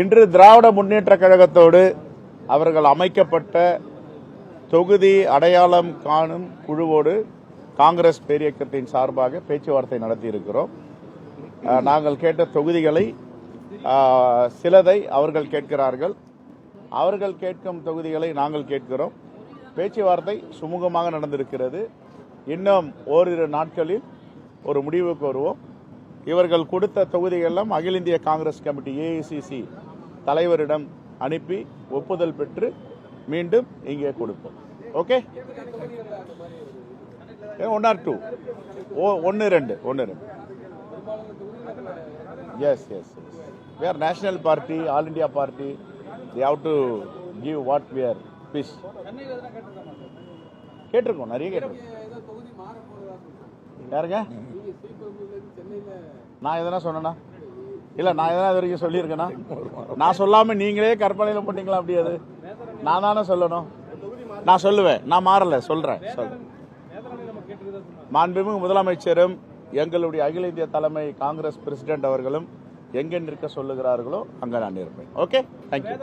இன்று திராவிட முன்னேற்ற கழகத்தோடு அவர்கள் அமைக்கப்பட்ட தொகுதி அடையாளம் காணும் குழுவோடு காங்கிரஸ் பேரியக்கத்தின் சார்பாக பேச்சுவார்த்தை நடத்தியிருக்கிறோம். நாங்கள் கேட்ட தொகுதிகளை சிலதை அவர்கள் கேட்கிறார்கள், அவர்கள் கேட்கும் தொகுதிகளை நாங்கள் கேட்கிறோம். பேச்சுவார்த்தை சுமூகமாக நடந்திருக்கிறது. இன்னும் ஓரிரு நாட்களில் ஒரு முடிவுக்கு வருவோம். இவர்கள் கொடுத்த தொகுதிகளெல்லாம் அகில இந்திய காங்கிரஸ் கமிட்டி AICC தலைவரிடம் அனுப்பி ஒப்புதல் பெற்று மீண்டும் இங்கே கொடுப்போம். Okay, 1 or 2, 1 2. Yes. We are national party, all India party. They have to give what we are wish. கேட்டிருக்கோம், நிறைய கேட்டிருக்கோம். யாருங்க? நான் எதனா சொன்னா இல்ல, நான் எதனா இது வரைக்கும் சொல்லியிருக்கேன்னா? நான் சொல்லாம நீங்களே கற்பனையில போட்டீங்களா? அப்படி அது நான் தானே சொல்லணும். நான் சொல்லுவேன், நான் மாறல, சொல்றேன். மாண்புமிகு முதலமைச்சரும் எங்களுடைய அகில இந்திய தலைமை காங்கிரஸ் பிரசிடென்ட் அவர்களும் எங்கே நிற்க சொல்லுகிறார்களோ அங்க நான் இருப்பேன். Okay, thank you.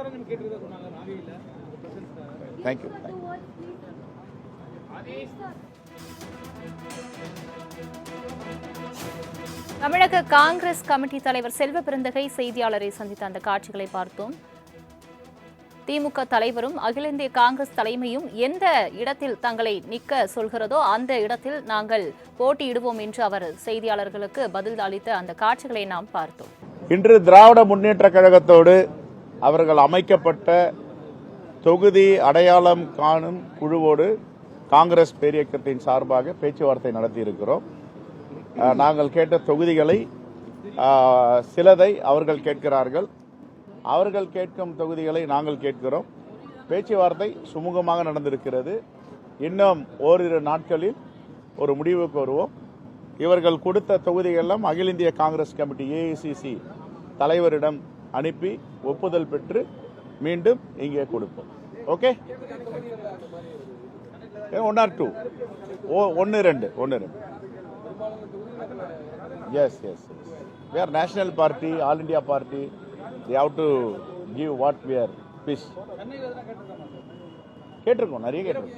தமிழக காங்கிரஸ் கமிட்டி தலைவர் செல்வ பெருந்தகை செய்தியாளரை சந்தித்த அந்த காட்சிகளை பார்த்தோம். திமுக தலைவரும் அகில இந்திய காங்கிரஸ் தலைமையும் எந்த இடத்தில் தங்களை நிற்க சொல்கிறதோ அந்த இடத்தில் நாங்கள் போட்டியிடுவோம் என்று அவர் செய்தியாளர்களுக்கு பதில் அளித்த அந்த காட்சிகளை நாம் பார்த்தோம். இன்று திராவிட முன்னேற்ற கழகத்தோடு அவர்கள் அமைக்கப்பட்ட தொகுதி அடையாளம் காணும் குழுவோடு காங்கிரஸ் பேரியக்கத்தின் சார்பாக பேச்சுவார்த்தை நடத்தியிருக்கிறோம். நாங்கள் கேட்ட தொகுதிகளை சிலதை அவர்கள் கேட்கிறார்கள், அவர்கள் கேட்கும் தொகுதிகளை நாங்கள் கேட்கிறோம். பேச்சுவார்த்தை சுமூகமாக நடந்திருக்கிறது. இன்னும் ஓரிரு நாட்களில் ஒரு முடிவுக்கு வருவோம். இவர்கள் கொடுத்த தொகுதிகளெல்லாம் அகில இந்திய காங்கிரஸ் கமிட்டி AICC தலைவரிடம் அனுப்பி ஒப்புதல் பெற்று மீண்டும் இங்கே கொடுப்போம். Okay, 1 or 2, 1 2. Yes. We are national party, all India party. They have to give what we are wish. கேட்டிருக்கோம், நிறைய கேட்டிருக்கோம்.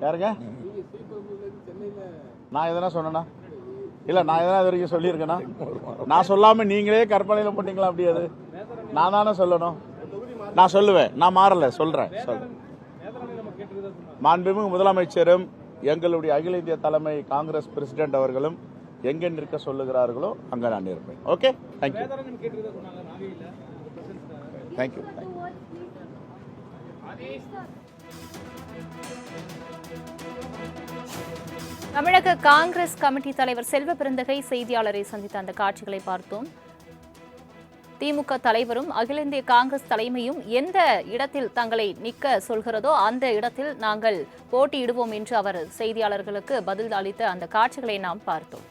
யாருங்க? நான் எதனா சொன்னா இல்ல, நான் எதனா இது வரைக்கும் சொல்லியிருக்கேன்னா? நான் சொல்லாம நீங்களே கற்பனையில போட்டீங்களா? அப்படி அது நான் தானே சொல்லணும். நான் சொல்லுவேன், நான் மாறல, சொல்றேன். மாண்புமிகு முதலமைச்சரும் எங்களுடைய அகில இந்திய தலைமை காங்கிரஸ் பிரசிடென்ட் அவர்களும் எங்கே நிற்க சொல்லுகிறார்களோ அங்க நான் இருப்பேன். Okay, thank you. தமிழக காங்கிரஸ் கமிட்டி தலைவர் செல்வ பெருந்தகை செய்தியாளரை சந்தித்த அந்த காட்சிகளை பார்த்தோம். திமுக தலைவரும் அகில இந்திய காங்கிரஸ் தலைமையும் எந்த இடத்தில் தங்களை நிற்க சொல்கிறதோ அந்த இடத்தில் நாங்கள் போட்டியிடுவோம் என்று அவர் செய்தியாளர்களுக்கு பதில் அளித்த அந்த காட்சிகளை நாம் பார்த்தோம்.